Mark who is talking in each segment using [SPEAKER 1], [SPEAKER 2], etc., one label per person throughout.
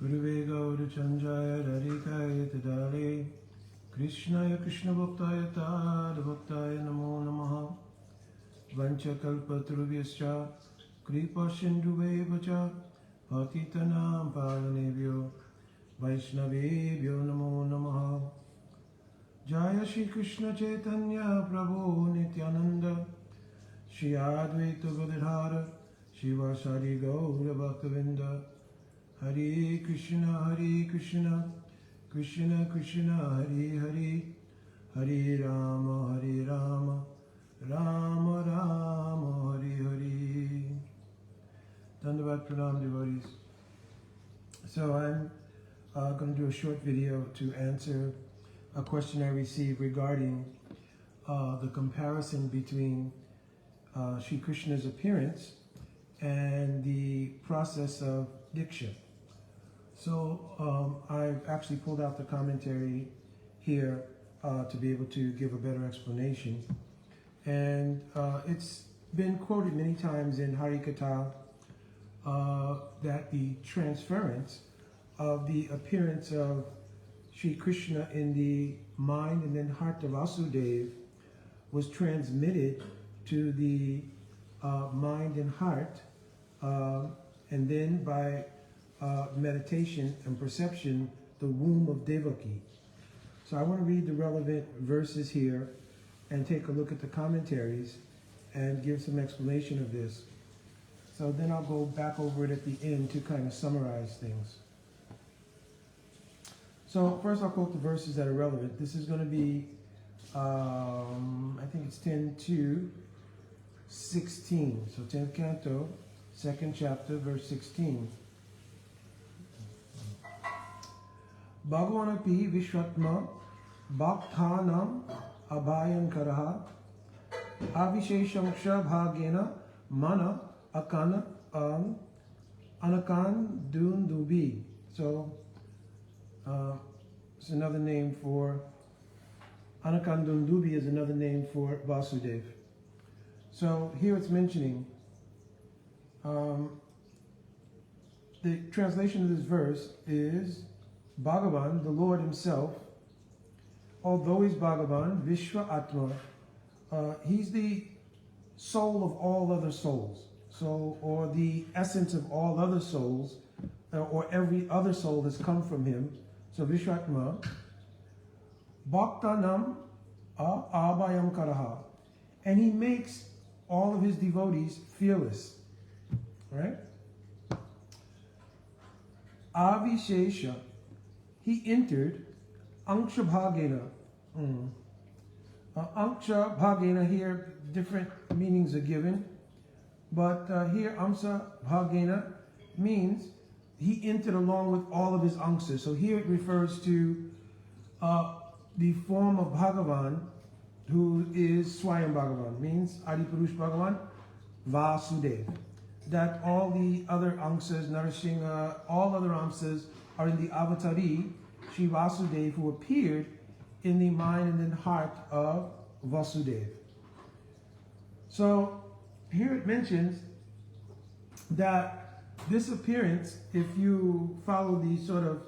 [SPEAKER 1] Guruve Gaurachandraya Radhikaya Tadare Krishnaya Krishna Bhaktaya Tada Bhaktaya Namo Namaha Vanchakalpatrubhyascha Kripa Sindhuvevacha Patitanam Pavanebhyo Vaishnavebhyo Namo Namaha Jaya Shri Krishna Chaitanya Prabhu Nityananda Shri Advaita Gadadhara Shivasari Gaura Bhaktavinda Hare Krishna, Krishna Krishna, Hare Hare, Hare Rama, Rama Rama, Hare Hare. Dandavat Pranam devotees. So I'm going to do a short video to answer a question I received regarding the comparison between Sri Krishna's appearance and the process of Diksha. So I've actually pulled out the commentary here to be able to give a better explanation. And it's been quoted many times in Harikatha that the transference of the appearance of Sri Krishna in the mind and then heart of Vasudeva was transmitted to the mind and heart, and then by meditation and perception, the womb of Devaki. So I want to read the relevant verses here and take a look at the commentaries and give some explanation of this. So then I'll go back over it at the end to kind of summarize things. So first I'll quote the verses that are relevant. This is going to be, I think it's 10 to 16. So 10th canto, 2nd chapter, verse 16. Bhagavanapi Vishwatma Bhakthanam Abhayan Karaha Avisheshamksha Bhagena Mana Akana Anakan Dundubi. So it's another name for Anakan Dundubi is another name for Vasudeva. So here it's mentioning the translation of this verse is Bhagavan, the Lord himself, although he's Bhagavan, Vishwa Atma, he's the soul of all other souls. So, or the essence of all other souls, or every other soul has come from him. So Vishwatma, Bhaktanam Abhayam Karaha. And he makes all of his devotees fearless. Right? Avishesha. He entered Anksha Bhagena. Anksha Bhagena, here different meanings are given. But here Amsa Bhagena means he entered along with all of his Anksas. So here it refers to the form of Bhagavan, who is Swayam Bhagavan, means Adipurush Bhagavan, Vasudeva. That all the other Anksas, Narasingha, all other Amsas are in the Avatari, Sri Vasudeva, who appeared in the mind and then heart of Vasudeva. So here it mentions that this appearance, if you follow the sort of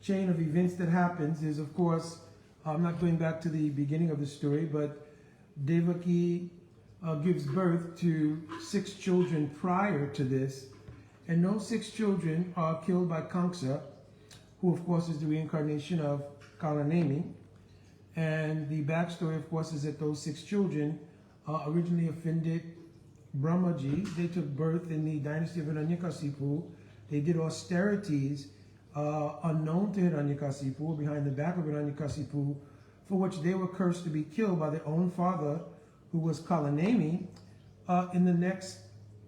[SPEAKER 1] chain of events that happens, is of course, I'm not going back to the beginning of the story, but Devaki gives birth to 6 children prior to this, and those 6 children are killed by Kamsa, who of course is the reincarnation of Kalanemi. And the backstory, of course, is that those 6 children originally offended Brahmaji. They took birth in the dynasty of Hiranyakasipu. They did austerities unknown to Hiranyakasipu, behind the back of Hiranyakasipu, for which they were cursed to be killed by their own father, who was Kalanemi, in the next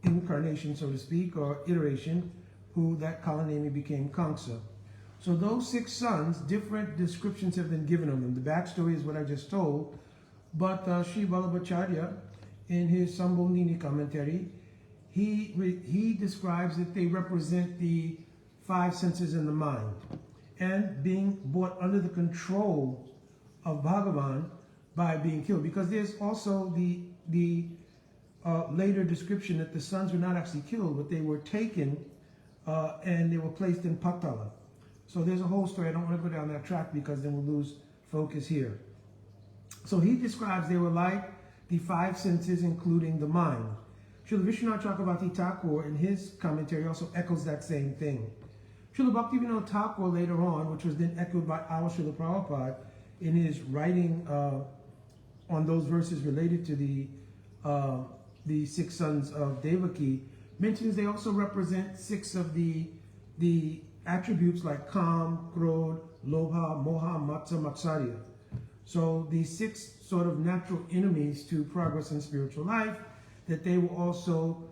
[SPEAKER 1] incarnation, so to speak, or iteration, who that Kalanemi became Kamsa. So those 6 sons, different descriptions have been given of them. The backstory is what I just told, but Sri Vallabhacharya, in his Sambhondini commentary, he describes that they represent the 5 senses in the mind, and being brought under the control of Bhagavan by being killed. Because there's also the later description that the sons were not actually killed, but they were taken and they were placed in Patala. So there's a whole story. I don't want to go down that track because then we'll lose focus here. So he describes they were like the five senses, including the mind. Srila Vishwanath Chakravarti Thakur, in his commentary, also echoes that same thing. Srila Bhaktivinoda Thakur later on, which was then echoed by our Srila Prabhupada in his writing on those verses related to the six sons of Devaki, mentions they also represent six of the attributes like Kam, Krodh, Lobha, Moha, Matsya, Matsarya. So these six sort of natural enemies to progress in spiritual life, that they were also,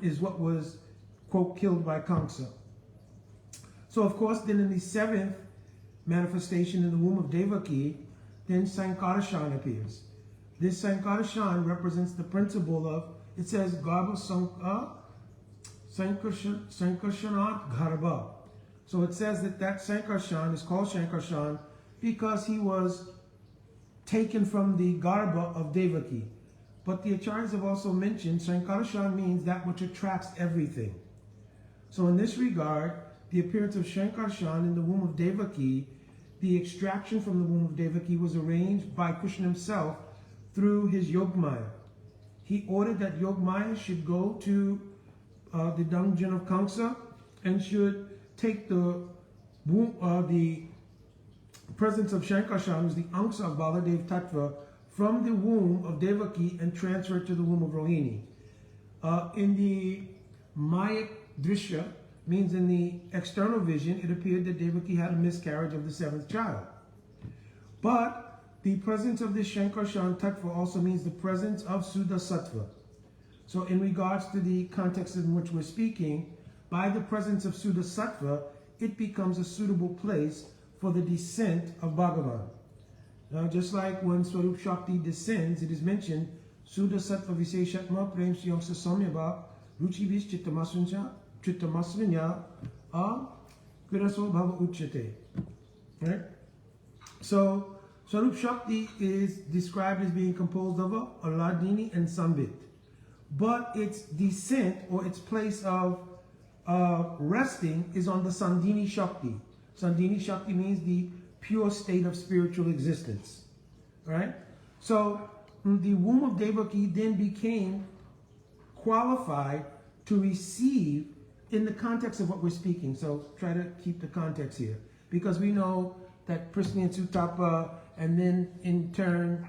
[SPEAKER 1] is what was, quote, killed by Kamsa. So of course, then in the seventh manifestation in the womb of Devaki, then Sankarashan appears. This Sankarashan represents the principle of, it says, Garbha Sankarshanat Garbha. So it says that Sankarshan is called Sankarshan because he was taken from the Garbha of Devaki. But the Acharyas have also mentioned Sankarshan means that which attracts everything. So in this regard, the appearance of Sankarshan in the womb of Devaki, the extraction from the womb of Devaki was arranged by Krishna himself through his Yogmaya. He ordered that Yogmaya should go to the dungeon of Kamsa and should take the presence of Sankarshan, who's the Angsa of Baladev Tattva, from the womb of Devaki and transfer it to the womb of Rohini. In the Mayak Drishya, means in the external vision, it appeared that Devaki had a miscarriage of the seventh child. But the presence of this Sankarshan Tattva also means the presence of Suddha Sattva. So in regards to the context in which we're speaking, by the presence of Suddha Sattva, it becomes a suitable place for the descent of Bhagavan. Now, just like when Swarup Shakti descends, it is mentioned, Suddha Sattva Viseshatma Prem Siyamsa Samyabha Ruchivis Chittamasvinya Kiraso Bhava Uchate. Right? So, Swarup Shakti is described as being composed of a Ladini and Sambit. But its descent or its place of resting is on the Sandini Shakti. Sandini Shakti means the pure state of spiritual existence. Right? So, the womb of Devaki then became qualified to receive in the context of what we're speaking. So try to keep the context here. Because we know that Prithvi and Sutapa, and then in turn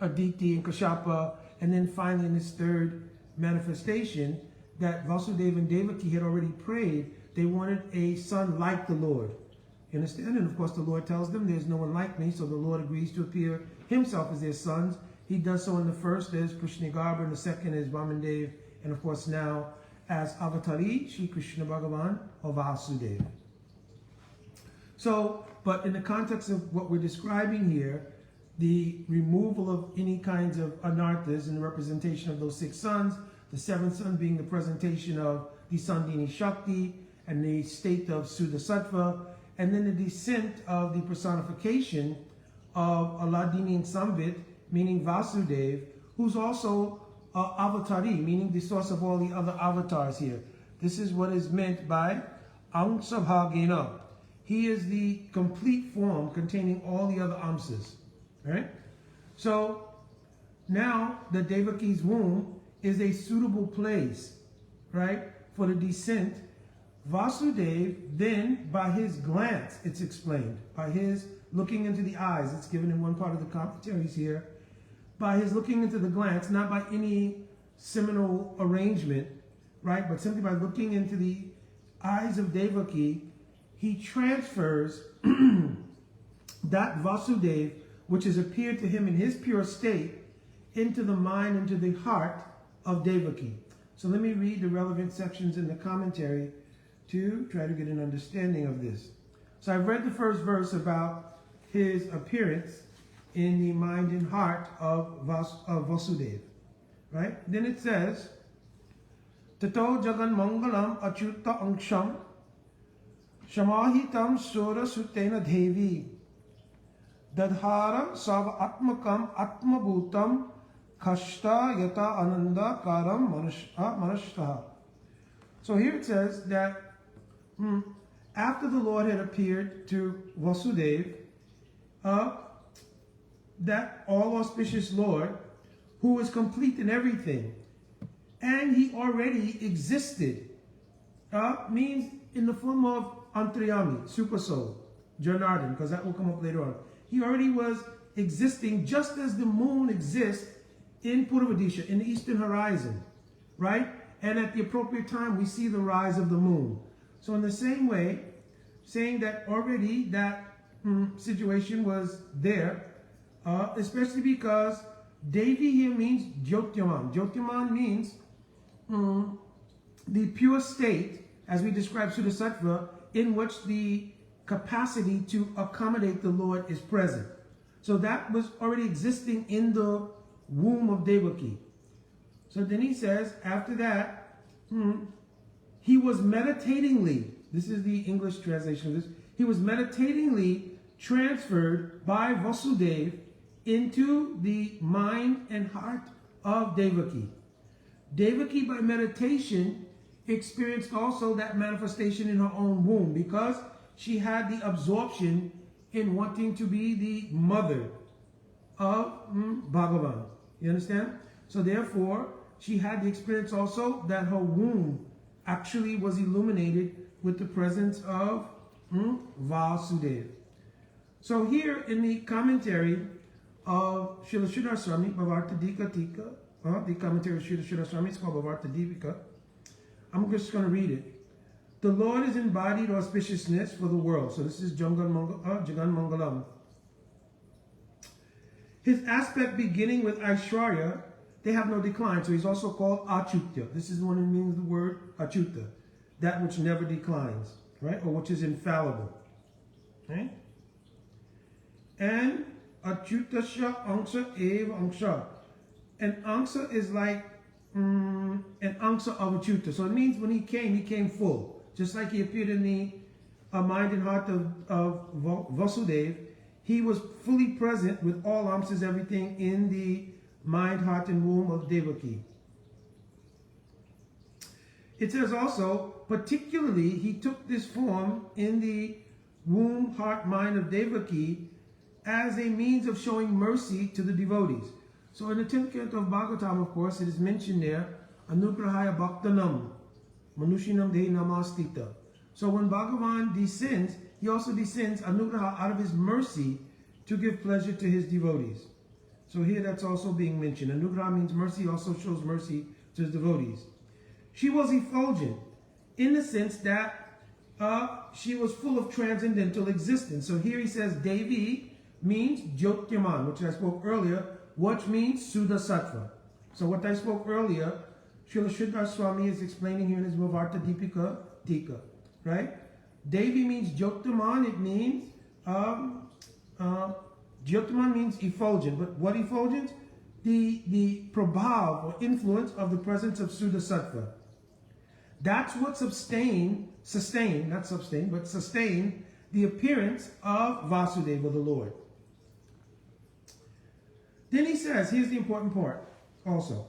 [SPEAKER 1] Aditi and Kashyapa, and then finally in this third manifestation, that Vasudeva and Devaki had already prayed. They wanted a son like the Lord. You understand? And of course the Lord tells them, there's no one like me, so the Lord agrees to appear himself as their sons. He does so in the first as Krishna Garba, and the second is Vamandev, and of course now as Avatari, Sri Krishna Bhagavan, or Vasudeva. So, but in the context of what we're describing here, the removal of any kinds of anarthas and the representation of those six sons, the seventh son being the presentation of the Sandini Shakti and the state of Suddha Sattva, and then the descent of the personification of Aladini and Sambit, meaning Vasudev, who's also Avatari, meaning the source of all the other avatars here. This is what is meant by Amsabhagena. He is the complete form containing all the other Amsas. Right? So now the Devaki's womb is a suitable place, right, for the descent. Vasudeva then, by his glance, it's explained, by his looking into the eyes, it's given in one part of the commentaries here, by his looking into the glance, not by any seminal arrangement, right, but simply by looking into the eyes of Devaki, he transfers that Vasudeva, which has appeared to him in his pure state, into the mind, into the heart of Devaki. So let me read the relevant sections in the commentary to try to get an understanding of this. So I've read the first verse about his appearance in the mind and heart of Vasudeva, right? Then it says, Tato Jagan Mangalam Achyutta Anksham Shamahitam Sura Sutena Devi Dadhara Sava Atmakam Atmabhutam Kashta Yata Ananda Karam Manashtaha. So here it says that after the Lord had appeared to Vasudeva, that all auspicious Lord, who is complete in everything, and he already existed, means in the form of Antaryami, super soul, Janardhan, because that will come up later on. He already was existing just as the moon exists in Purvadisha, in the eastern horizon, right? And at the appropriate time, we see the rise of the moon. So in the same way, saying that already that situation was there, especially because Devi here means Jyotirman. Jyotirman means the pure state, as we describe Sudasattva, in which the capacity to accommodate the Lord is present. So that was already existing in the womb of Devaki. So then he says, after that, he was meditatingly, this is the English translation of this, he was meditatingly transferred by Vasudeva into the mind and heart of Devaki. Devaki, by meditation, experienced also that manifestation in her own womb because she had the absorption in wanting to be the mother of Bhagavan. You understand? So therefore, she had the experience also that her womb actually was illuminated with the presence of Vasudeva. So here in the commentary of Srila Sridhar Swami, Bhavarta Dika Tika, the commentary of Srila Sridhar Swami, it's called Bhavarta Dipika. I'm just going to read it. The Lord is embodied auspiciousness for the world. So this is Jagan Mangalam. His aspect beginning with Aishwarya, they have no decline. So he's also called Achyuta. This is one that means the word Achyuta, that which never declines, right? Or which is infallible, right? And Achyutasya Angsha Eva Angsha. And Angsha is like an Angsha of Achyuta. So it means when he came full. Just like he appeared in the mind and heart of Vasudeva, he was fully present with all Amsas, everything in the mind, heart, and womb of Devaki. It says also, particularly, he took this form in the womb, heart, mind of Devaki as a means of showing mercy to the devotees. So in the 10th canto of Bhagavatam, of course, it is mentioned there, Anugrahaya Bhaktanam, Manushinam Dehi Namastita. So when Bhagavan descends, he also descends Anugraha out of his mercy to give pleasure to his devotees. So here that's also being mentioned. Anugraha means mercy, also shows mercy to his devotees. She was effulgent in the sense that she was full of transcendental existence. So here he says Devi means Jyotirman, which I spoke earlier, which means Sudasattva. So what I spoke earlier, Srila Sridhar Swami is explaining here in his Bhavarta Dipika Tika, right? Devi means Jyotirman, it means, Jyotirman means effulgent, but what effulgent? The prabhav or influence of the presence of Sudasattva. That's what sustained the appearance of Vasudeva, the Lord. Then he says, here's the important part also.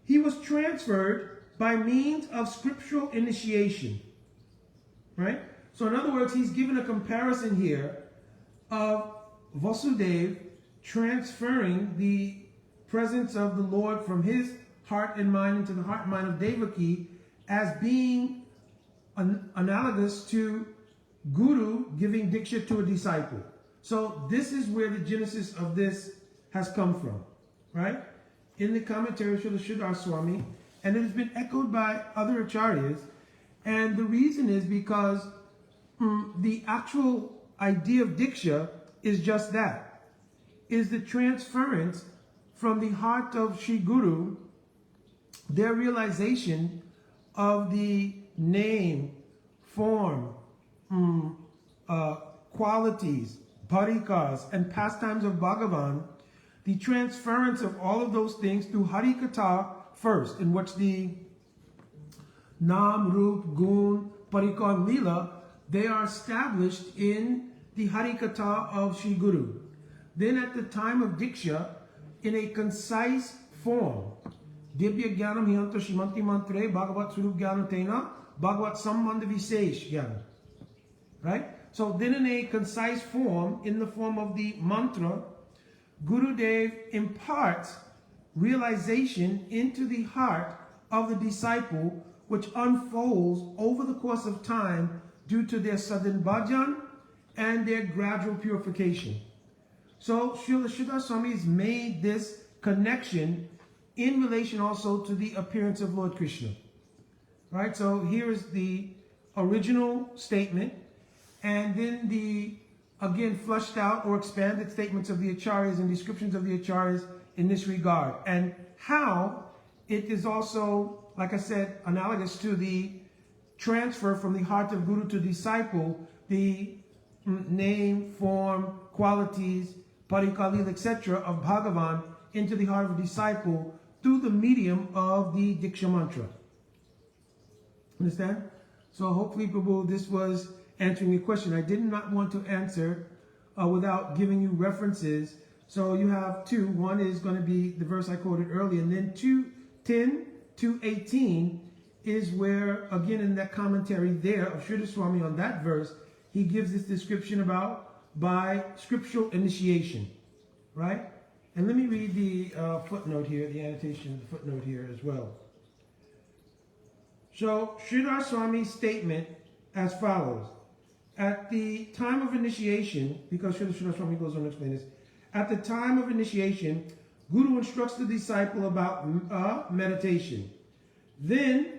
[SPEAKER 1] He was transferred by means of scriptural initiation, right? So in other words, he's given a comparison here of Vasudeva transferring the presence of the Lord from his heart and mind into the heart and mind of Devaki as being analogous to Guru giving Diksha to a disciple. So this is where the genesis of this has come from, right? In the commentary of Sridhar Swami, and it has been echoed by other acharyas, and the reason is because the actual idea of Diksha is just that, is the transference from the heart of Sri Guru, their realization of the name, form, qualities, parikas, and pastimes of Bhagavan, the transference of all of those things through Harikatha first, in which the Nam, Rup, Gun, Parika, and Leela, they are established in the Harikatha of Sri Guru. Then at the time of Diksha, in a concise form, Dibya Gyanam Hiyanto Shimanti Mantre, Bhagavat Surup Gyanatena, Bhagavat Sambandha Visesh Gyanam. Right? So then in a concise form, in the form of the mantra, Gurudev imparts realization into the heart of the disciple, which unfolds over the course of time due to their sudden bhajan and their gradual purification. So Srila Sridhar Swami has made this connection in relation also to the appearance of Lord Krishna. Right? So here is the original statement, and then the, again, flushed out or expanded statements of the Acharyas and descriptions of the Acharyas in this regard, and how it is also, like I said, analogous to the transfer from the heart of Guru to disciple, the name, form, qualities, parikalil, etc. of Bhagavan into the heart of a disciple through the medium of the Diksha mantra. Understand? So hopefully, Prabhu, this was answering your question. I did not want to answer without giving you references. So you have two. One is going to be the verse I quoted earlier, and then 2:10 to 18 is where, again, in that commentary there of Sridhar Swami on that verse, he gives this description about by scriptural initiation, right? And let me read the footnote here, the annotation, the footnote here as well. So Sridhar Swami's statement as follows. At the time of initiation, because Sridhar Swami goes on to explain this, at the time of initiation, Guru instructs the disciple about meditation. Then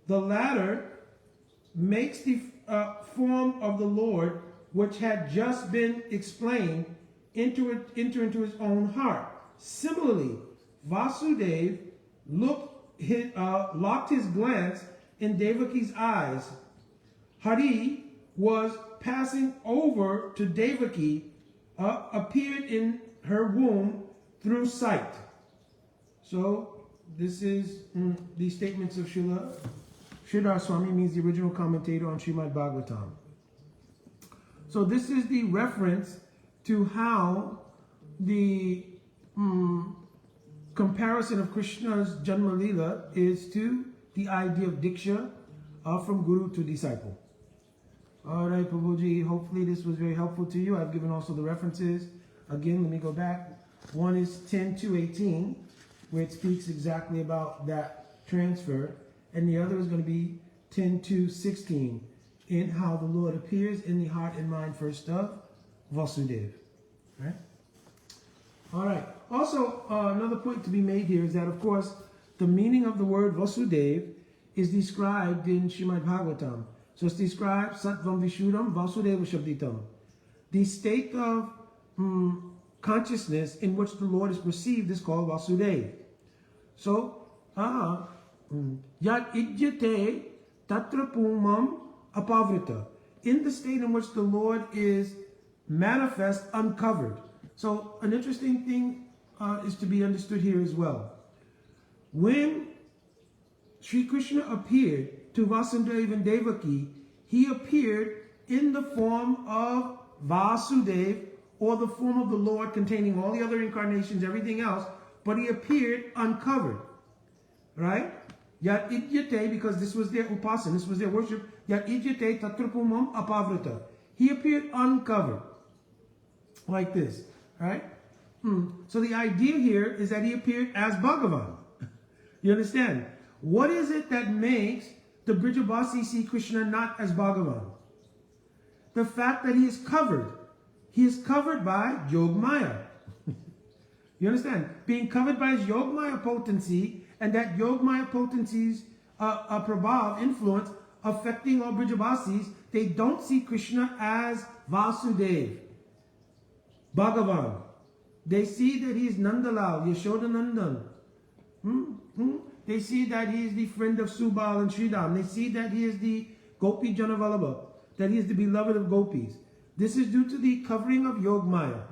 [SPEAKER 1] the latter makes the form of the Lord, which had just been explained, enter into his own heart. Similarly, Vasudev locked his glance in Devaki's eyes. Hari was passing over to Devaki, appeared in her womb through sight. So this is the statements of Sridhar Swami, means the original commentator on Srimad Bhagavatam. So this is the reference to how the comparison of Krishna's Janma Leela is to the idea of Diksha from Guru to disciple. All right, Prabhuji, hopefully this was very helpful to you. I've given also the references. Again, let me go back. One is 10 to 18, where it speaks exactly about that transfer. And the other is going to be 10 to 16, in how the Lord appears in the heart and mind first of Vasudev. Right? All right. Also, another point to be made here is that, of course, the meaning of the word Vasudev is described in Srimad Bhagavatam. So it's described Sattvam Vishuddham Vasudeva Shabditam. The state of consciousness in which the Lord is perceived is called Vasudeva. So, Yat Idyate Tatra Pumam Apavrita. In the state in which the Lord is manifest, uncovered. So, an interesting thing is to be understood here as well. When Sri Krishna appeared to Vasudeva and Devaki, he appeared in the form of Vasudeva, or the form of the Lord containing all the other incarnations, everything else, but he appeared uncovered. Right? Yat idyate, because this was their upasana, this was their worship. Yat idyate tatrupumam apavrita. He appeared uncovered. Like this. Right? So the idea here is that he appeared as Bhagavan. You understand? What is it that makes the Brijabasi see Krishna not as Bhagavan? The fact that he is covered. He is covered by Yogmaya. You understand? Being covered by his Yogmaya potency, and that Yogmaya potency's prabhav, influence, affecting all Brijabasis, they don't see Krishna as Vasudeva, Bhagavan. They see that he is Nandalal, Yashodanandan. They see that he is the friend of Subal and Sridham. They see that he is the Gopi Janavalabha, that he is the beloved of gopis. This is due to the covering of Yogmaya.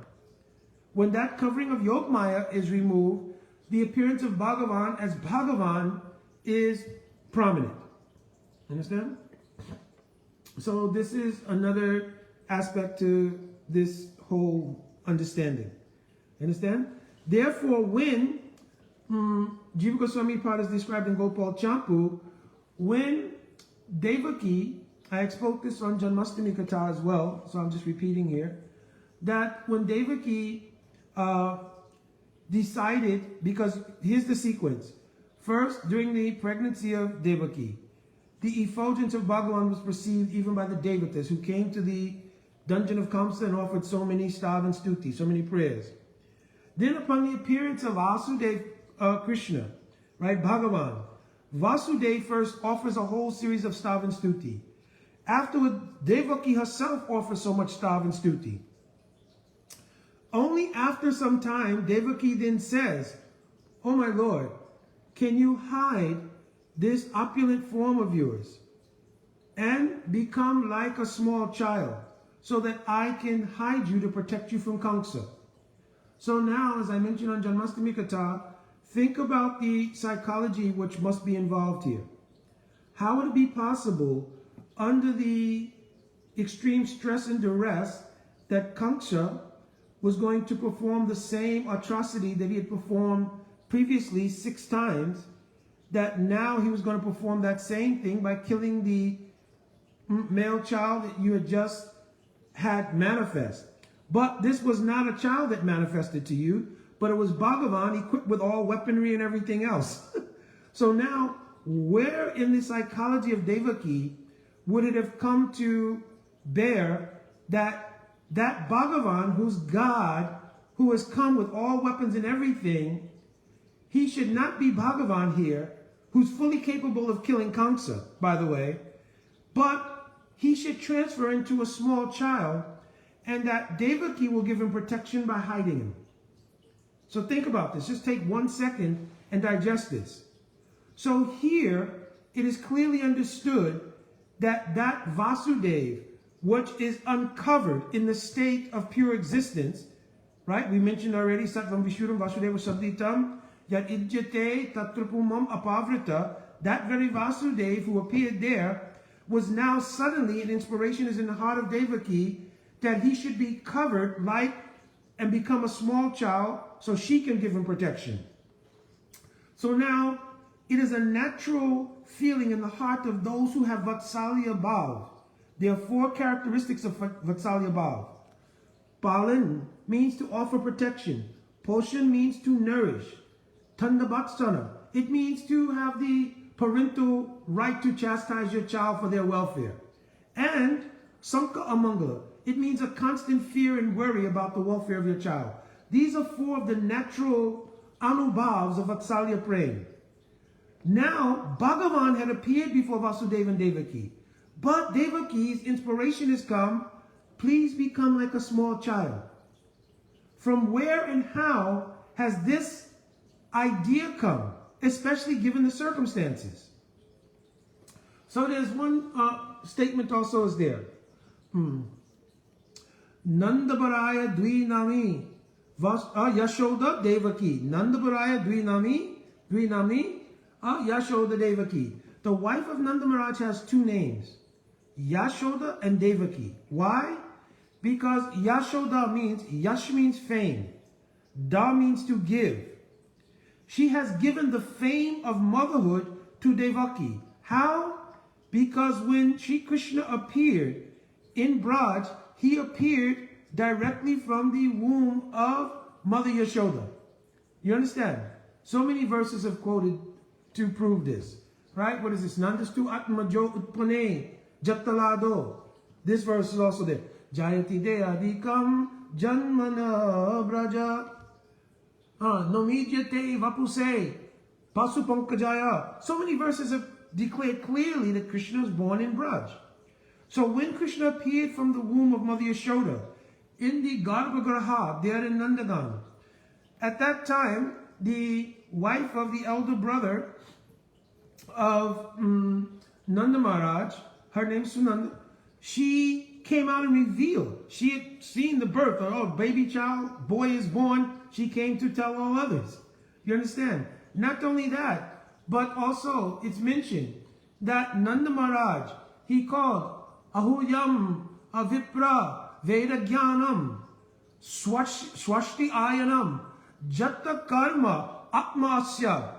[SPEAKER 1] When that covering of Yogmaya is removed, the appearance of Bhagavan as Bhagavan is prominent. Understand? So this is another aspect to this whole understanding. Understand? Therefore, when Jiva Goswami Pad is described in Gopal Champu, when Devaki, I spoke this on Janmashtami Katha as well, so I'm just repeating here, that when Devaki decided, because here's the sequence. First, during the pregnancy of Devaki, the effulgence of Bhagavan was perceived even by the Devatas who came to the dungeon of Kamsa and offered so many stav and stuti, so many prayers. Then upon the appearance of Vasudev Krishna, right, Bhagavan, Vasudev first offers a whole series of stav and stuti. Afterward, Devaki herself offers so much stav and stuti. Only after some time, Devaki then says, "Oh my Lord, can you hide this opulent form of yours and become like a small child so that I can hide you to protect you from Kamsa?" So now, as I mentioned on Janmashtami Katha, think about the psychology which must be involved here. How would it be possible, under the extreme stress and duress, that Kamsa was going to perform the same atrocity that he had performed previously 6 times, that now he was going to perform that same thing by killing the male child that you had just had manifest? But this was not a child that manifested to you, but it was Bhagavan equipped with all weaponry and everything else. So now, where in the psychology of Devaki would it have come to bear that Bhagavan, who's God, who has come with all weapons and everything, he should not be Bhagavan here, who's fully capable of killing Kamsa, by the way, but he should transfer into a small child, and that Devaki will give him protection by hiding him. So think about this. Just take 1 second and digest this. So here, it is clearly understood that Vasudev, which is uncovered in the state of pure existence, right? We mentioned already, Sattvam Vishuddham Vasudeva Sabditam, Yat Idjate Tatrapumam Apavrita, that very Vasudev who appeared there was now suddenly, an inspiration is in the heart of Devaki, that he should be covered like and become a small child so she can give him protection. So now, it is a natural feeling in the heart of those who have Vatsalya Bhav. There are 4 characteristics of Vatsalya Bhav. Palan means to offer protection. Poshan means to nourish. Tandabatsana, it means to have the parental right to chastise your child for their welfare. And Sanka Amangala, it means a constant fear and worry about the welfare of your child. These are 4 of the natural anubhavs of Vatsalya praying. Now, Bhagavan had appeared before Vasudeva and Devaki. But Devaki's inspiration has come, please become like a small child. From where and how has this idea come, especially given the circumstances? So there's one statement also is there. Nandabaraya Dvinami Yashoda Devaki. Nandabaraya Dvinami Yashoda Devaki. The wife of Nanda Maharaj has 2 names, Yashoda and Devaki. Why? Because Yashoda means, Yash means fame, Da means to give. She has given the fame of motherhood to Devaki. How? Because when Sri Krishna appeared in Braj, he appeared directly from the womb of Mother Yashoda. You understand? So many verses have quoted to prove this. Right? What is this? Nandastu Atmajo Utpane Jattalado. This verse is also there. Jayati Deadikam Janmana Braja. Nomijate Vapuse Pasupankajaya. So many verses have declared clearly that Krishna was born in Braj. So when Krishna appeared from the womb of Mother Yashoda in the Garbhagriha there in Nandagan, at that time the wife of the elder brother of Nanda Maharaj, her name is Sunanda, she came out and revealed. She had seen the birth. Oh, baby child, boy is born. She came to tell all others. You understand? Not only that, but also it's mentioned that Nanda Maharaj, he called Ahuyam Avipra Vedagyanam Swashti Ayanam Jatta Karma Atmasya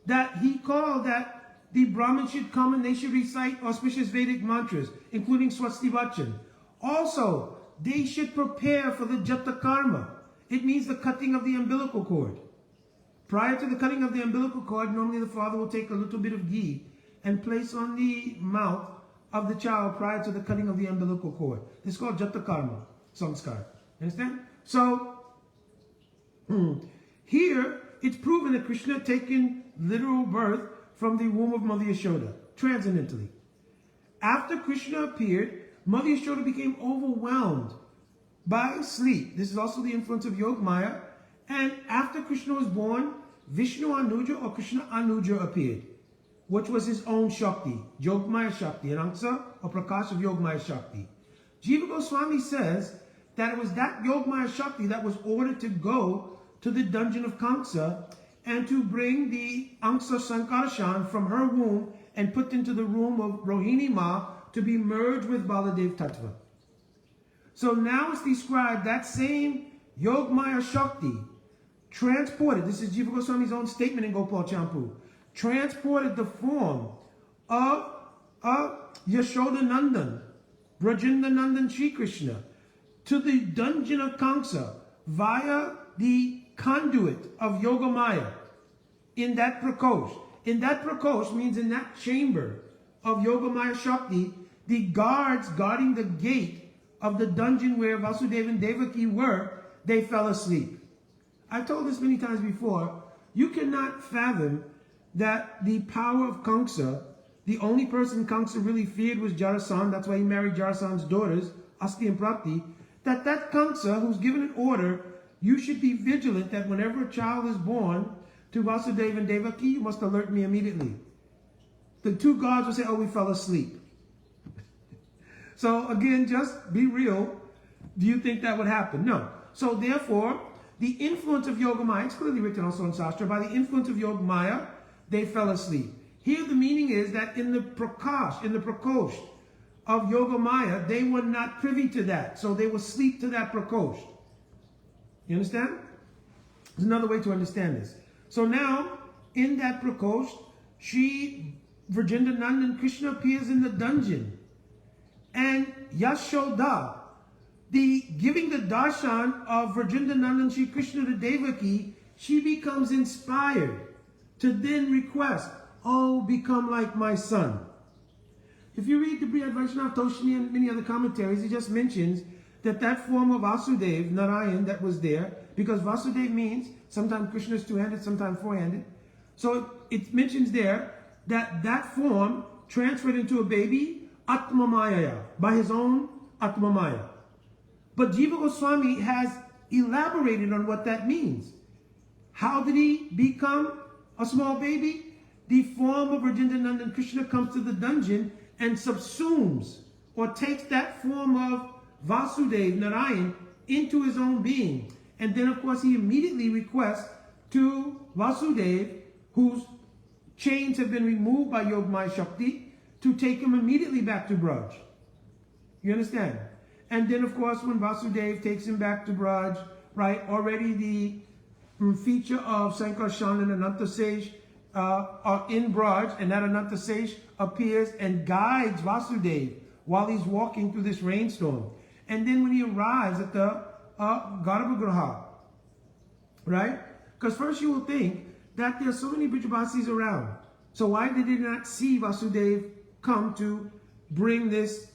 [SPEAKER 1] that he called that the Brahmins should come and they should recite auspicious Vedic mantras, including Swasti Vachan. Also, they should prepare for the Jata Karma. It means the cutting of the umbilical cord. Prior to the cutting of the umbilical cord, normally the father will take a little bit of ghee and place on the mouth of the child prior to the cutting of the umbilical cord. This is called Jata Karma, Samskar. Understand? So, here, it's proven that Krishna had taken literal birth from the womb of Mother Yashoda, transcendentally. After Krishna appeared, Mother Yashoda became overwhelmed by sleep. This is also the influence of Yog Maya. And after Krishna was born, Vishnu Anuja or Krishna Anuja appeared, which was his own Shakti, Yog Maya Shakti, an Angsa or Prakash of Yog Maya Shakti. Jiva Goswami says that it was that Yog Maya Shakti that was ordered to go to the dungeon of Kamsa and to bring the Angsa Sankarshan from her womb and put into the womb of Rohini Ma to be merged with Baladev Tattva. So now it's described that same Yog Maya Shakti transported, this is Jiva Goswami's own statement in Gopal Champu, transported the form of Yashoda Nandan, Brajinda Nandan Sri Krishna, to the dungeon of Kamsa via the conduit of Yoga Maya in that Prakosh. In that Prakosh means in that chamber of Yoga Maya Shakti, the guards guarding the gate of the dungeon where Vasudeva and Devaki were, they fell asleep. I've told this many times before, you cannot fathom that the power of Kamsa, the only person Kamsa really feared was Jarasandha, that's why he married Jarasandha's daughters, Asti and Prapti, that Kamsa, who's given an order, you should be vigilant that whenever a child is born to Vasudeva and Devaki, you must alert me immediately. The two gods will say, oh, we fell asleep. So again, just be real. Do you think that would happen? No. So therefore, the influence of Yoga Maya, it's clearly written also in Shastra, by the influence of Yoga Maya, they fell asleep. Here the meaning is that in the Prakash, in the Prakosh of Yoga Maya, they were not privy to that. So they were asleep to that Prakosh. You understand? There's another way to understand this. So now, in that Prakosh, Virjendra Nandan Krishna appears in the dungeon. And Yashoda, the giving the darshan of Virjendra Nandan Sri Krishna to Devaki, she becomes inspired to then request, oh, become like my son. If you read the Brihad Vaishnav Toshni and many other commentaries, it just mentions that form of Vasudev, Narayan, that was there, because Vasudev means sometimes Krishna is two-handed, sometimes four-handed. So it mentions there that form transferred into a baby, Atma Maya, by his own Atma Maya. But Jiva Goswami has elaborated on what that means. How did he become a small baby? The form of Virjendra Nandan Krishna comes to the dungeon and subsumes or takes that form of Vasudeva, Narayan, into his own being. And then, of course, he immediately requests to Vasudeva, whose chains have been removed by Yog Maya Shakti, to take him immediately back to Braj. You understand? And then, of course, when Vasudeva takes him back to Braj, right, already the feature of Sankarshan and Anantasej are in Braj, and that Anantasej appears and guides Vasudeva while he's walking through this rainstorm. And then when he arrives at the Garbhagriha, right? Because first you will think that there are so many Brijabasis around. So why did they not see Vasudeva come to bring this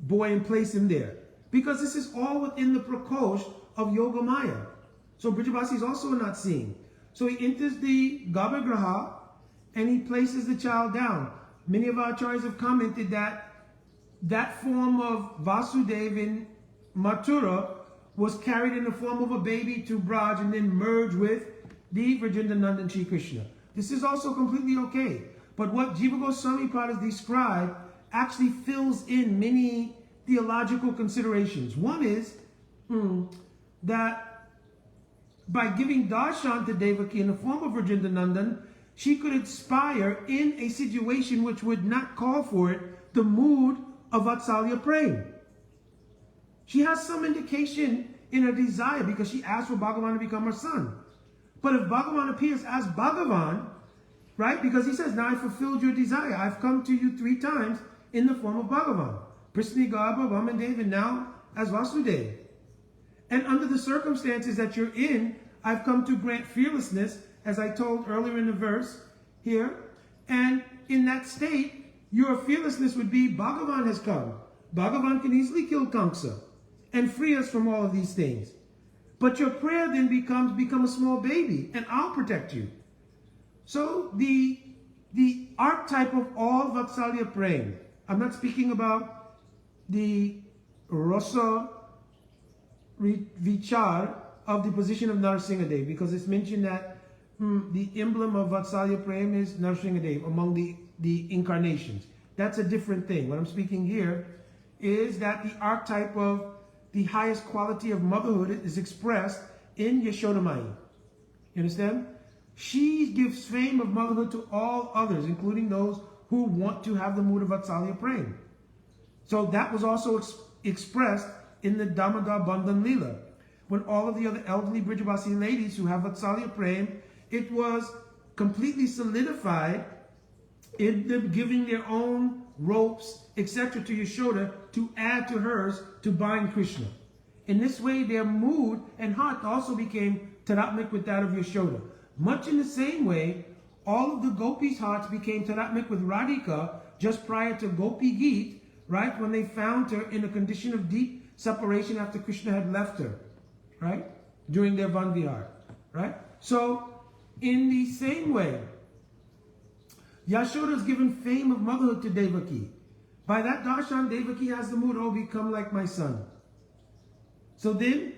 [SPEAKER 1] boy and place him there? Because this is all within the Prakosh of Yoga Maya. So Brijabasis also are not seeing. So he enters the Garbhagriha and he places the child down. Many of our acharyas have commented that form of Vasudeva in Mathura was carried in the form of a baby to Braj and then merged with the Virjendra Nandan Sri Krishna. This is also completely okay. But what Jiva Goswami Prabhupada has described actually fills in many theological considerations. One is that by giving darshan to Devaki in the form of Virjendra Nandan, she could inspire in a situation which would not call for it, the mood of Vatsalya praying. She has some indication in her desire because she asked for Bhagavan to become her son. But if Bhagavan appears as Bhagavan, right? Because he says, now I fulfilled your desire. I've come to you 3 times in the form of Bhagavan. Prithvi, Garba, Vamandev, and now as Vasudev. And under the circumstances that you're in, I've come to grant fearlessness, as I told earlier in the verse here. And in that state, your fearlessness would be, Bhagavan has come. Bhagavan can easily kill Kamsa and free us from all of these things. But your prayer then become a small baby, and I'll protect you. So the archetype of all Vatsalya praying, I'm not speaking about the Rasa Vichar of the position of Narasimhadev, because it's mentioned that the emblem of Vatsalya Prem is Narasimhadev among the incarnations. That's a different thing. What I'm speaking here is that the archetype of the highest quality of motherhood is expressed in Yashodamai. You understand? She gives fame of motherhood to all others, including those who want to have the mood of Vatsalya Prem. So that was also expressed in the Damodar Bandhan Leela. When all of the other elderly Brijavasi ladies who have Vatsalya Prem, it was completely solidified in them giving their own ropes, etc. to Yashoda to add to hers to bind Krishna. In this way, their mood and heart also became tadatmik with that of Yashoda. Much in the same way, all of the gopis' hearts became tadatmik with Radhika just prior to Gopi Geet, right? When they found her in a condition of deep separation after Krishna had left her, right? During their Van Vihar, right? So, in the same way, Yashoda is given fame of motherhood to Devaki. By that darshan, Devaki has the mood, oh, become like my son. So then,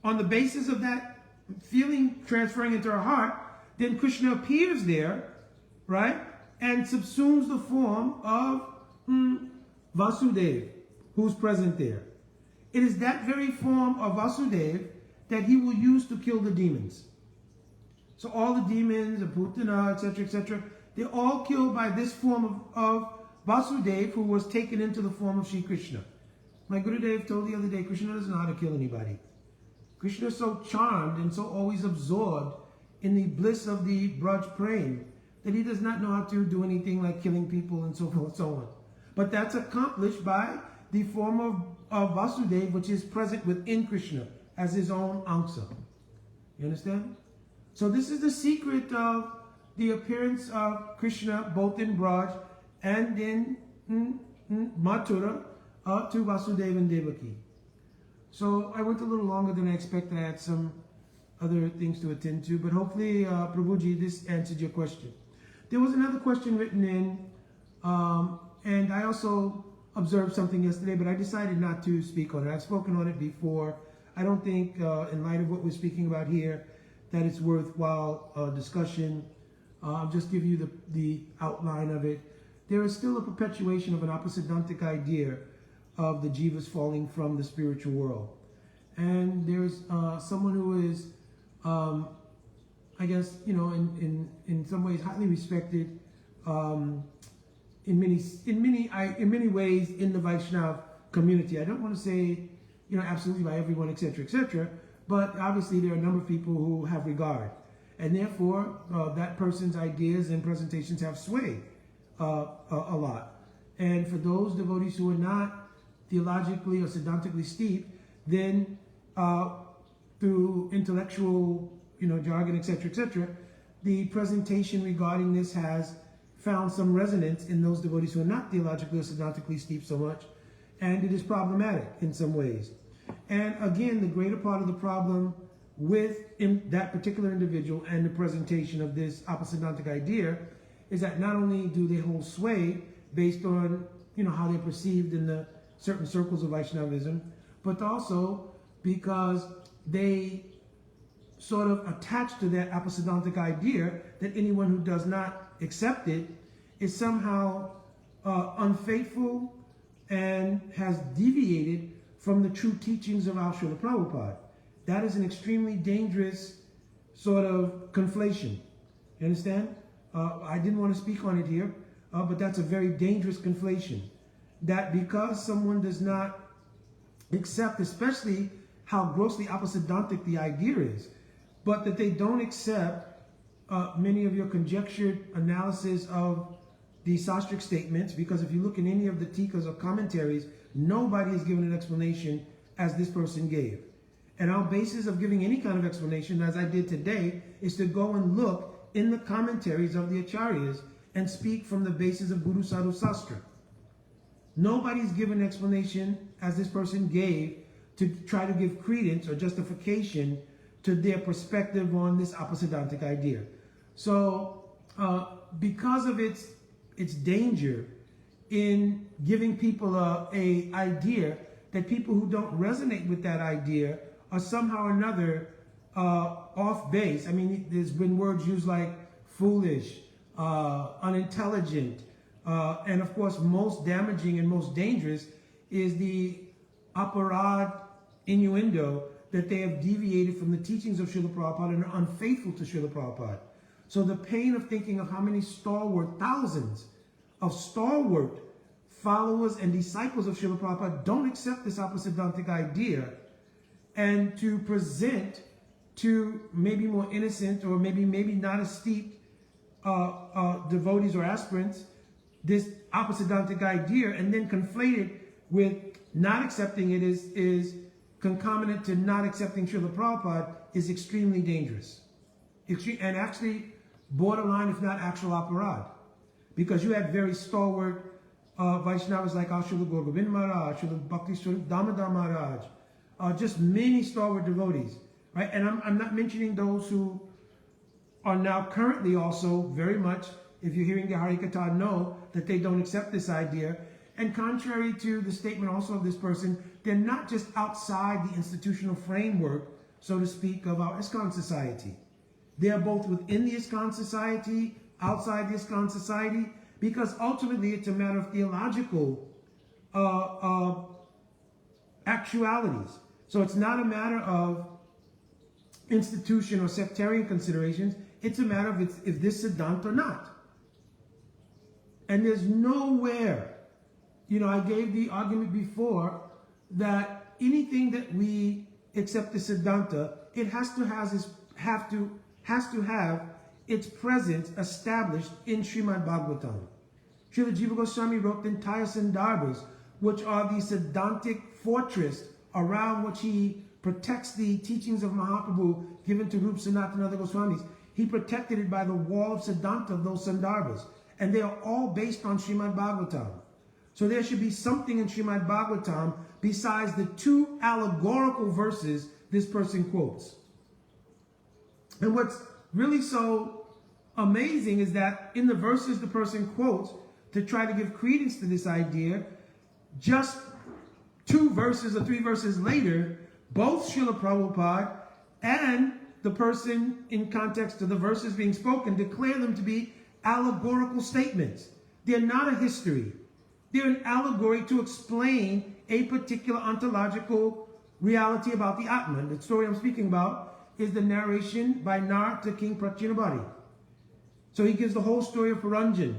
[SPEAKER 1] on the basis of that feeling transferring into her heart, then Krishna appears there, right? And subsumes the form of Vasudeva, who's present there. It is that very form of Vasudeva that he will use to kill the demons. So all the demons, the Putana, etc., they're all killed by this form of Vasudeva, who was taken into the form of Sri Krishna. My Gurudev told the other day, Krishna doesn't know how to kill anybody. Krishna is so charmed and so always absorbed in the bliss of the Braj praying that he does not know how to do anything like killing people and so forth and so on. But that's accomplished by the form of Vasudeva, which is present within Krishna as his own Angsa. You understand? So this is the secret of the appearance of Krishna both in Braj and in Mathura to Vasudeva and Devaki. So I went a little longer than I expected. I had some other things to attend to, but hopefully, Prabhuji, this answered your question. There was another question written in, and I also observed something yesterday, but I decided not to speak on it. I've spoken on it before. I don't think, in light of what we're speaking about here, that it's worthwhile discussion. I'll just give you the outline of it. There is still a perpetuation of an opposidantic idea of the jivas falling from the spiritual world. And there's someone who is, I guess, you know, in some ways highly respected in many ways in the Vaishnava community. I don't want to say, you know, absolutely by everyone, etc., but obviously there are a number of people who have regard. And therefore, that person's ideas and presentations have sway a lot. And for those devotees who are not theologically or siddhantically steeped, then through intellectual, you know, jargon, etc., the presentation regarding this has found some resonance in those devotees who are not theologically or siddhantically steeped so much, and it is problematic in some ways. And again, the greater part of the problem with that particular individual and the presentation of this opposidantic idea is that not only do they hold sway based on, you know, how they're perceived in the certain circles of Vaishnavism, but also because they sort of attach to that opposidantic idea that anyone who does not accept it is somehow unfaithful and has deviated from the true teachings of our Srila Prabhupada. That is an extremely dangerous sort of conflation. You understand? I didn't want to speak on it here, but that's a very dangerous conflation. That because someone does not accept, especially how grossly opposidantic the idea is, but that they don't accept many of your conjectured analysis of the Sastric statements, because if you look in any of the tikas or commentaries, nobody is given an explanation as this person gave. And our basis of giving any kind of explanation, as I did today, is to go and look in the commentaries of the Acharyas and speak from the basis of Guru Sadhu Sastra. Nobody's given an explanation as this person gave to try to give credence or justification to their perspective on this apasidantic idea. So because of its danger in giving people a idea that people who don't resonate with that idea are somehow or another off base. I mean, there's been words used like foolish, unintelligent, and of course most damaging and most dangerous is the aparad innuendo that they have deviated from the teachings of Srila Prabhupada and are unfaithful to Srila Prabhupada. So the pain of thinking of how many stalwart, thousands of stalwart followers and disciples of Srila Prabhupada don't accept this apasidantic idea, and to present to maybe more innocent or maybe not as steeped devotees or aspirants this apasidantic idea and then conflate it with not accepting it is concomitant to not accepting Srila Prabhupada is extremely dangerous. And actually borderline, if not actual aparad. Because you had very stalwart Vaishnavas like Srila Gaur Govind Maharaj, Srila Bhakti Swarup Damodar Maharaj, just many stalwart devotees, right? And I'm not mentioning those who are now currently also very much, if you're hearing the Harikatha, know that they don't accept this idea. And contrary to the statement also of this person, they're not just outside the institutional framework, so to speak, of our ISKCON society. They are both within the ISKCON society, outside the ISKCON society, because ultimately it's a matter of theological actualities. So it's not a matter of institution or sectarian considerations. It's a matter of if this Siddhanta or not. And there's nowhere, I gave the argument before that anything that we accept the Siddhanta, it has to have its presence established in Srimad Bhagavatam. Srila Jiva Goswami wrote the entire Sandarbhas, which are the Siddhantic fortress around which he protects the teachings of Mahaprabhu given to Rup Sanat and other Goswamis. He protected it by the wall of Siddhanta of those Sandarbhas. And they are all based on Srimad Bhagavatam. So there should be something in Srimad Bhagavatam besides the two allegorical verses this person quotes. And what's really so amazing is that in the verses the person quotes to try to give credence to this idea, just 2 verses or 3 verses later, both Srila Prabhupada and the person in context of the verses being spoken declare them to be allegorical statements. They're not a history. They're an allegory to explain a particular ontological reality about the Atman. The story I'm speaking about is the narration by Nar to King Prachinabhati. So he gives the whole story of Puranjan.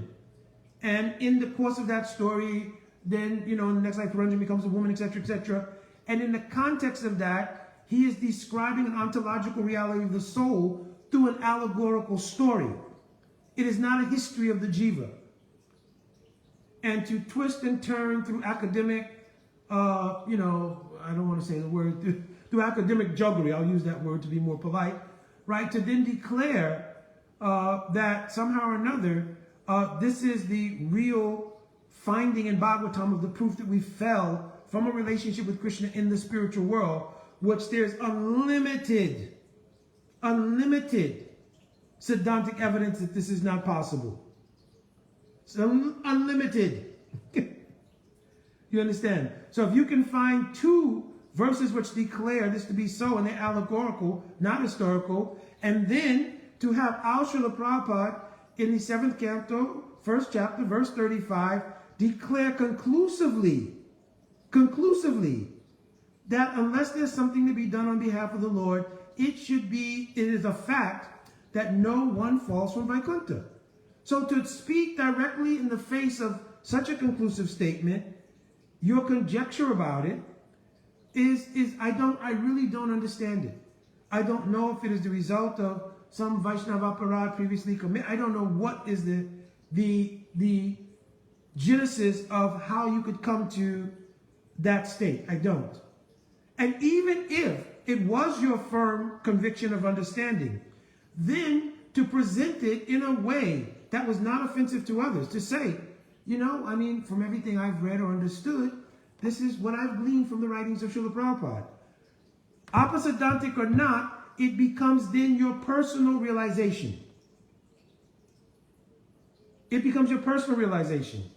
[SPEAKER 1] And in the course of that story, then, in the next life, Puranjan becomes a woman, etc., etc. And in the context of that, he is describing an ontological reality of the soul through an allegorical story. It is not a history of the jiva. And to twist and turn through academic, I don't want to say the word, through academic jugglery, I'll use that word to be more polite, right? To then declare that somehow or another, this is the real finding in Bhagavatam of the proof that we fell from a relationship with Krishna in the spiritual world, which there's unlimited Siddhantic evidence that this is not possible. So unlimited. You understand? So if you can find 2 verses which declare this to be so, and they're allegorical, not historical, and then to have our Srila Prabhupada in the 7th canto, 1st chapter, verse 35, declare conclusively, that unless there's something to be done on behalf of the Lord, it is a fact that no one falls from Vaikuntha. So to speak directly in the face of such a conclusive statement, your conjecture about it I really don't understand it. I don't know if it is the result of some Vaishnava aparad previously committed. I don't know what is the genesis of how you could come to that state. I don't. And even if it was your firm conviction of understanding, then to present it in a way that was not offensive to others, to say, you know, I mean, from everything I've read or understood, this is what I've gleaned from the writings of Srila Prabhupada. Opposidantic or not, it becomes then your personal realization. It becomes your personal realization.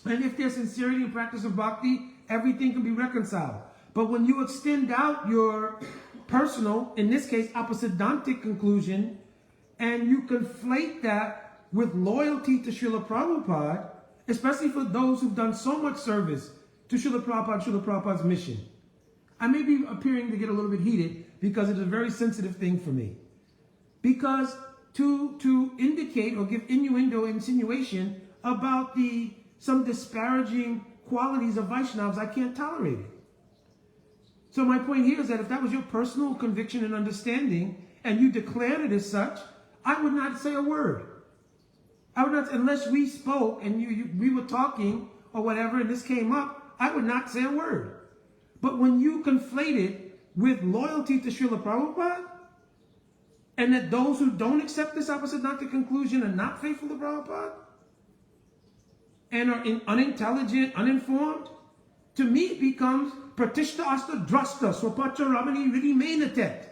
[SPEAKER 1] And if there's sincerity in practice of bhakti, everything can be reconciled. But when you extend out your personal, in this case, opposidantic conclusion, and you conflate that with loyalty to Srila Prabhupada, especially for those who've done so much service to Srila Prabhupada, Srila Prabhupada's mission. I may be appearing to get a little bit heated because it is a very sensitive thing for me. Because to indicate or give innuendo, insinuation about some disparaging qualities of Vaishnavas, I can't tolerate it. So my point here is that if that was your personal conviction and understanding, and you declared it as such, I would not say a word. I would not, unless we spoke and we were talking or whatever, and this came up, I would not say a word. But when you conflate it with loyalty to Srila Prabhupada, and that those who don't accept this opposidantic conclusion are not faithful to Prabhupada, and are unintelligent, uninformed, to me it becomes pratishta asta drasta swapacha ramani ridimenatet.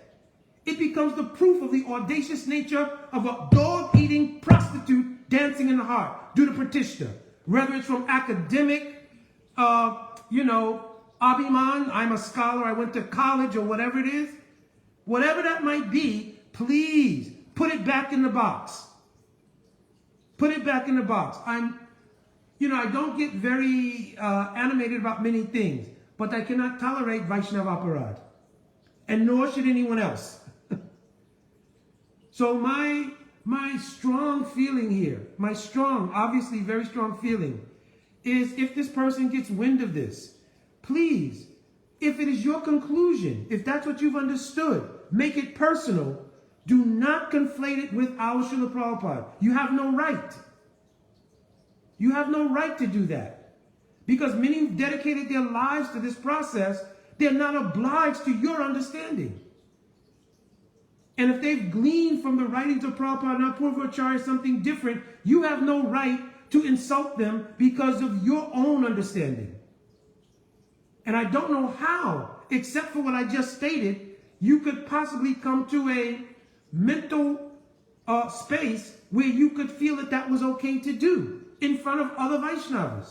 [SPEAKER 1] It becomes the proof of the audacious nature of a dog-eating prostitute dancing in the heart due to pratishta. Whether it's from academic, abhiman, I'm a scholar, I went to college, or whatever it is. Whatever that might be, please put it back in the box. Put it back in the box. I don't get very animated about many things, but I cannot tolerate Vaishnava aparad, and nor should anyone else. So my strong feeling here, my strong, obviously very strong feeling, is if this person gets wind of this, please, if it is your conclusion, if that's what you've understood, make it personal. Do not conflate it with our Srila Prabhupada. You have no right. You have no right to do that. Because many who've dedicated their lives to this process, they're not obliged to your understanding. And if they've gleaned from the writings of Prabhupada and Apurvacharya something different, you have no right to insult them because of your own understanding. And I don't know how, except for what I just stated, you could possibly come to a mental space where you could feel that that was okay to do in front of other Vaishnavas.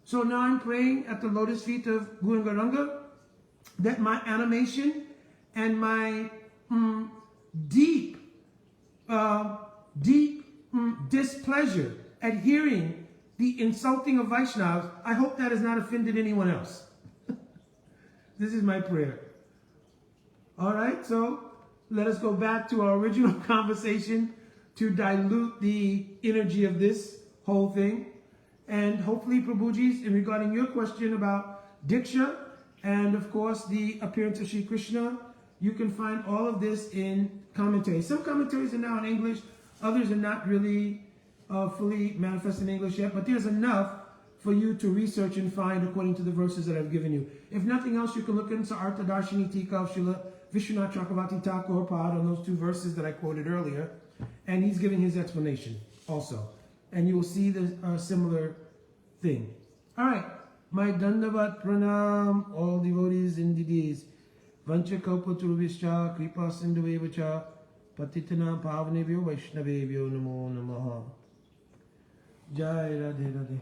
[SPEAKER 1] So now I'm praying at the lotus feet of Guru Garanga that my animation and my deep displeasure at hearing the insulting of Vaishnavas, I hope that has not offended anyone else. This is my prayer. All right, so let us go back to our original conversation to dilute the energy of this whole thing. And hopefully, Prabhuji's, in regarding your question about Diksha and, of course, the appearance of Sri Krishna, you can find all of this in commentaries. Some commentaries are now in English. Others are not really fully manifest in English yet. But there's enough for you to research and find according to the verses that I've given you. If nothing else, you can look into Artha Darshini Tika of Srila Vishwanath Chakravarti Thakur Pad on those two verses that I quoted earlier. And he's giving his explanation also. And you will see the similar thing. All right. My Dandavat Pranam, all devotees and deities. Vancha Kalpa Turubhischa, Kripa Sindhuvevacha, Patitanam Pavanebhyo Vaishnavebhyo Namo Namaha. Jai Radhe Radhe.